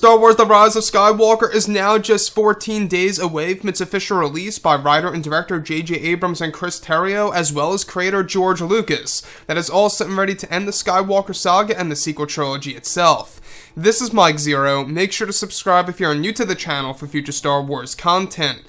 Star Wars The Rise of Skywalker is now just 14 days away from its official release by writer and director J.J. Abrams and Chris Terrio, as well as creator George Lucas. That is all set and ready to end the Skywalker saga and the sequel trilogy itself. This is Mike Zero. Make sure to subscribe if you are new to the channel for future Star Wars content.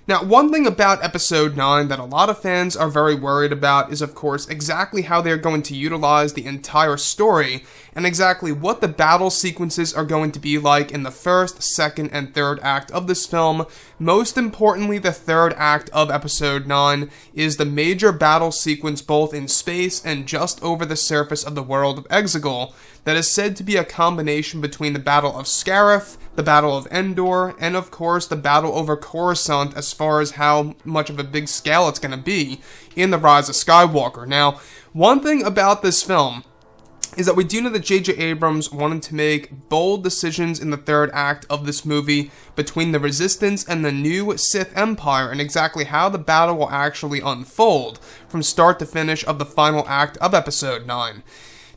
Now, one thing about Episode 9 that a lot of fans are very worried about is, of course, exactly how they're going to utilize the entire story, and exactly what the battle sequences are going to be like in the first, second, and third act of this film. Most importantly, the third act of Episode 9 is the major battle sequence both in space and just over the surface of the world of Exegol, that is said to be a combination between the Battle of Scarif, the Battle of Endor, and of course the battle over Coruscant as far as how much of a big scale it's going to be in The Rise of Skywalker. Now, one thing about this film is that we do know that J.J. Abrams wanted to make bold decisions in the third act of this movie between the Resistance and the new Sith Empire, and exactly how the battle will actually unfold from start to finish of the final act of Episode 9.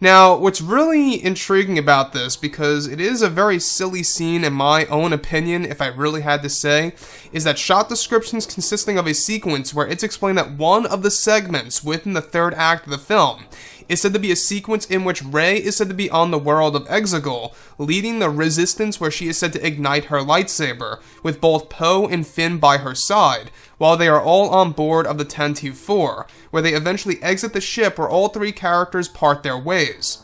Now, what's really intriguing about this, because it is a very silly scene in my own opinion, if I really had to say, is that shot descriptions consisting of a sequence where it's explained that one of the segments within the third act of the film is said to be a sequence in which Rey is said to be on the world of Exegol, leading the Resistance where she is said to ignite her lightsaber, with both Poe and Finn by her side, while they are all on board of the Tantive 4, where they eventually exit the ship where all three characters part their ways.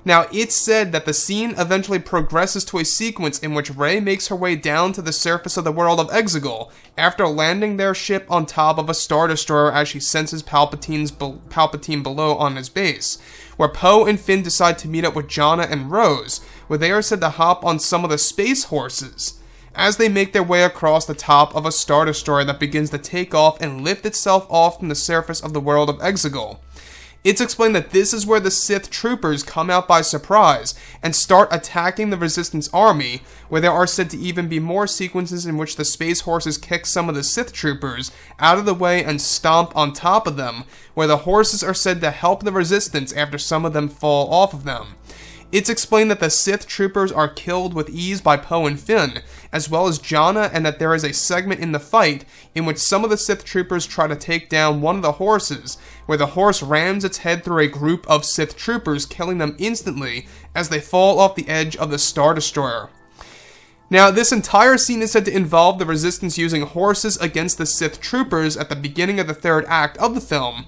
Now, it's said that the scene eventually progresses to a sequence in which Rey makes her way down to the surface of the world of Exegol after landing their ship on top of a Star Destroyer as she senses Palpatine below on his base, where Poe and Finn decide to meet up with Jannah and Rose, where they are said to hop on some of the space horses as they make their way across the top of a Star Destroyer that begins to take off and lift itself off from the surface of the world of Exegol. It's explained that this is where the Sith troopers come out by surprise and start attacking the Resistance army, where there are said to even be more sequences in which the space horses kick some of the Sith troopers out of the way and stomp on top of them, where the horses are said to help the Resistance after some of them fall off of them. It's explained that the Sith troopers are killed with ease by Poe and Finn, as well as Jannah, and that there is a segment in the fight in which some of the Sith troopers try to take down one of the horses, where the horse rams its head through a group of Sith troopers, killing them instantly as they fall off the edge of the Star Destroyer. Now, this entire scene is said to involve the Resistance using horses against the Sith troopers at the beginning of the third act of the film,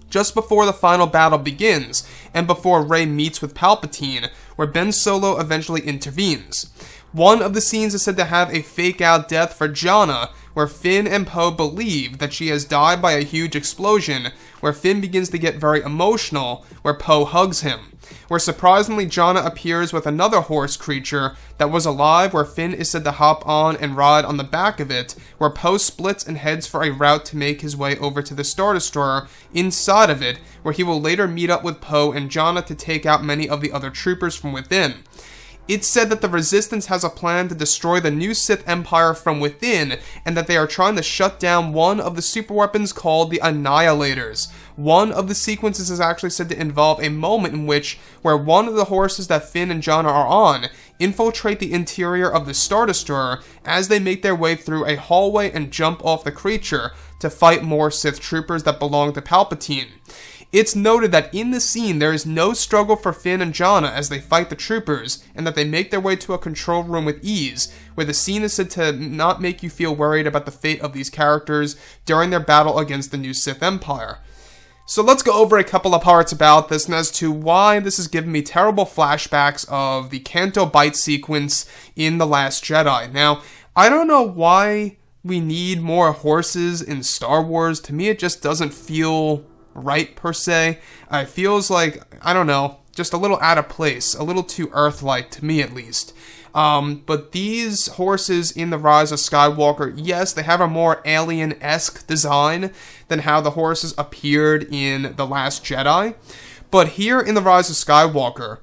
just before the final battle begins, and before Rey meets with Palpatine, where Ben Solo eventually intervenes. One of the scenes is said to have a fake-out death for Jannah, where Finn and Poe believe that she has died by a huge explosion, where Finn begins to get very emotional, where Poe hugs him. Where surprisingly Jannah appears with another horse creature that was alive, where Finn is said to hop on and ride on the back of it, where Poe splits and heads for a route to make his way over to the Star Destroyer inside of it, where he will later meet up with Poe and Jannah to take out many of the other troopers from within. It's said that the Resistance has a plan to destroy the new Sith Empire from within, and that they are trying to shut down one of the superweapons called the Annihilators. One of the sequences is actually said to involve a moment in which, where one of the horses that Finn and Jannah are on infiltrate the interior of the Star Destroyer as they make their way through a hallway and jump off the creature to fight more Sith troopers that belong to Palpatine. It's noted that in the scene there is no struggle for Finn and Jannah as they fight the troopers, and that they make their way to a control room with ease, where the scene is said to not make you feel worried about the fate of these characters during their battle against the new Sith Empire. So let's go over a couple of parts about this and as to why this has given me terrible flashbacks of the Canto Bight sequence in The Last Jedi. Now, I don't know why we need more horses in Star Wars. To me, it just doesn't feel right, per se. It feels like, I don't know, just a little out of place, a little too Earth-like, to me at least. But these horses in The Rise of Skywalker, yes, they have a more alien-esque design than how the horses appeared in The Last Jedi. But here in The Rise of Skywalker,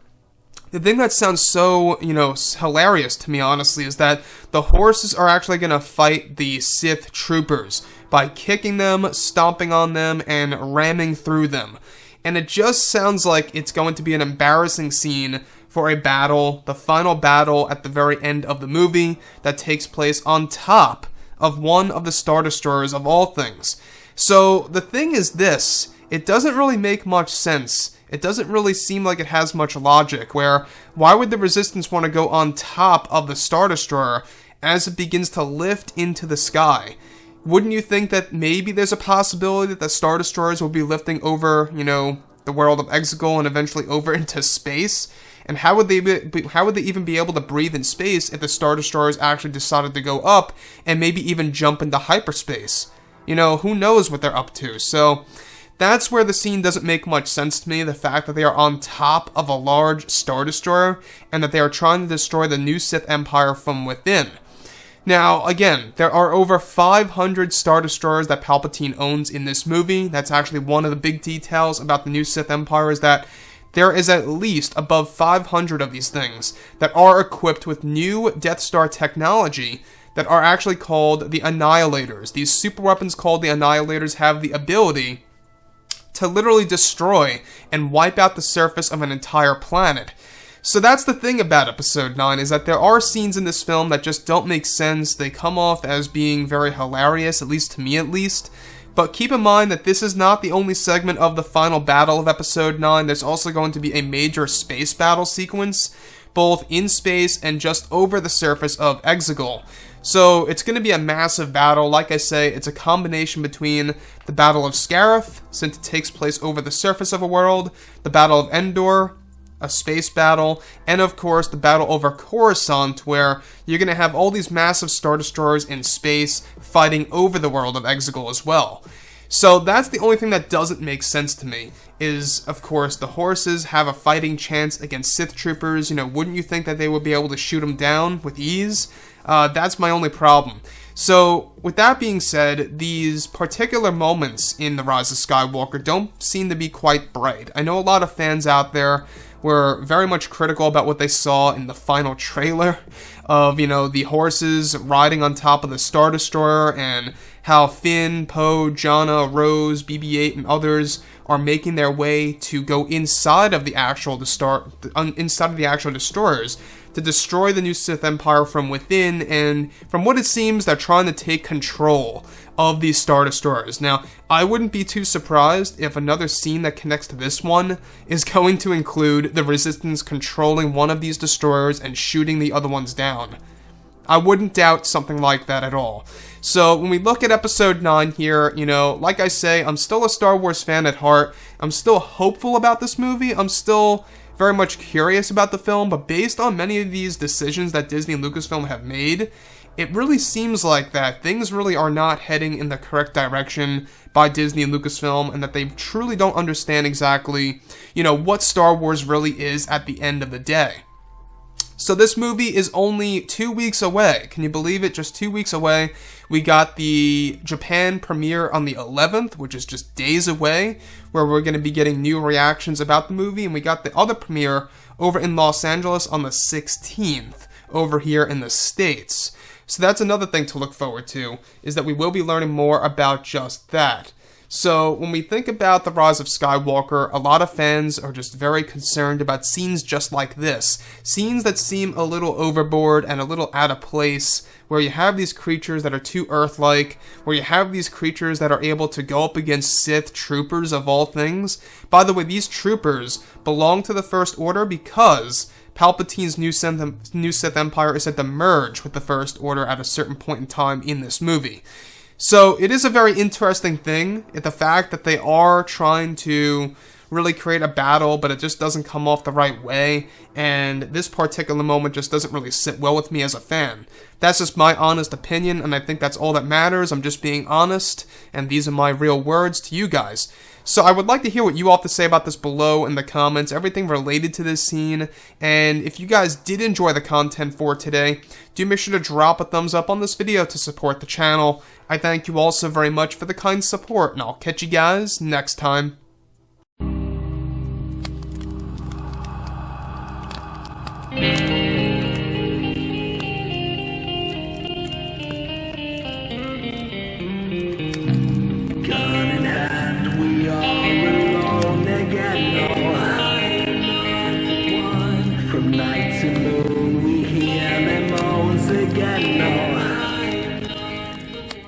the thing that sounds so, hilarious to me, honestly, is that the horses are actually going to fight the Sith troopers by kicking them, stomping on them, and ramming through them. And it just sounds like it's going to be an embarrassing scene for a battle, the final battle at the very end of the movie that takes place on top of one of the Star Destroyers of all things. So the thing is this, it doesn't really make much sense. It doesn't really seem like it has much logic, where why would the Resistance want to go on top of the Star Destroyer as it begins to lift into the sky? Wouldn't you think that maybe there's a possibility that the Star Destroyers will be lifting over, the world of Exegol and eventually over into space? And how would they even be able to breathe in space if the Star Destroyers actually decided to go up and maybe even jump into hyperspace? Who knows what they're up to? So that's where the scene doesn't make much sense to me, the fact that they are on top of a large Star Destroyer and that they are trying to destroy the new Sith Empire from within. Now, again, there are over 500 Star Destroyers that Palpatine owns in this movie. That's actually one of the big details about the new Sith Empire, is that there is at least above 500 of these things that are equipped with new Death Star technology that are actually called the Annihilators. These super weapons called the Annihilators have the ability to literally destroy and wipe out the surface of an entire planet. So that's the thing about Episode 9, is that there are scenes in this film that just don't make sense. They come off as being very hilarious, at least to me at least. But keep in mind that this is not the only segment of the final battle of Episode 9. There's also going to be a major space battle sequence, both in space and just over the surface of Exegol. So it's going to be a massive battle. Like I say, it's a combination between the Battle of Scarif, since it takes place over the surface of a world, the Battle of Endor, a space battle, and of course the battle over Coruscant, where you're going to have all these massive Star Destroyers in space fighting over the world of Exegol as well. So that's the only thing that doesn't make sense to me, is of course the horses have a fighting chance against Sith troopers. Wouldn't you think that they would be able to shoot them down with ease? That's my only problem. So, with that being said, these particular moments in The Rise of Skywalker don't seem to be quite bright. I know a lot of fans out there were very much critical about what they saw in the final trailer of, the horses riding on top of the Star Destroyer, and how Finn, Poe, Jannah, Rose, BB-8, and others are making their way to go inside of the actual destroyers to destroy the new Sith Empire from within, and from what it seems, they're trying to take control of these Star Destroyers. Now, I wouldn't be too surprised if another scene that connects to this one is going to include the Resistance controlling one of these destroyers and shooting the other ones down. I wouldn't doubt something like that at all. So, when we look at Episode 9 here, like I say, I'm still a Star Wars fan at heart. I'm still hopeful about this movie. I'm still very much curious about the film, but based on many of these decisions that Disney and Lucasfilm have made, it really seems like that things really are not heading in the correct direction by Disney and Lucasfilm, and that they truly don't understand exactly, what Star Wars really is at the end of the day. So this movie is only 2 weeks away. Can you believe it? Just 2 weeks away. We got the Japan premiere on the 11th, which is just days away, where we're going to be getting new reactions about the movie. And we got the other premiere over in Los Angeles on the 16th, over here in the States. So that's another thing to look forward to, is that we will be learning more about just that. So, when we think about The Rise of Skywalker, a lot of fans are just very concerned about scenes just like this. Scenes that seem a little overboard and a little out of place, where you have these creatures that are too Earth-like, where you have these creatures that are able to go up against Sith troopers of all things. By the way, these troopers belong to the First Order because Palpatine's new Sith Empire is said to merge with the First Order at a certain point in time in this movie. So it is a very interesting thing, the fact that they are trying to really create a battle, but it just doesn't come off the right way, and this particular moment just doesn't really sit well with me as a fan. That's just my honest opinion, and I think that's all that matters. I'm just being honest, and these are my real words to you guys. So I would like to hear what you all have to say about this below in the comments, everything related to this scene, and if you guys did enjoy the content for today, do make sure to drop a thumbs up on this video to support the channel. I thank you all so very much for the kind support, and I'll catch you guys next time.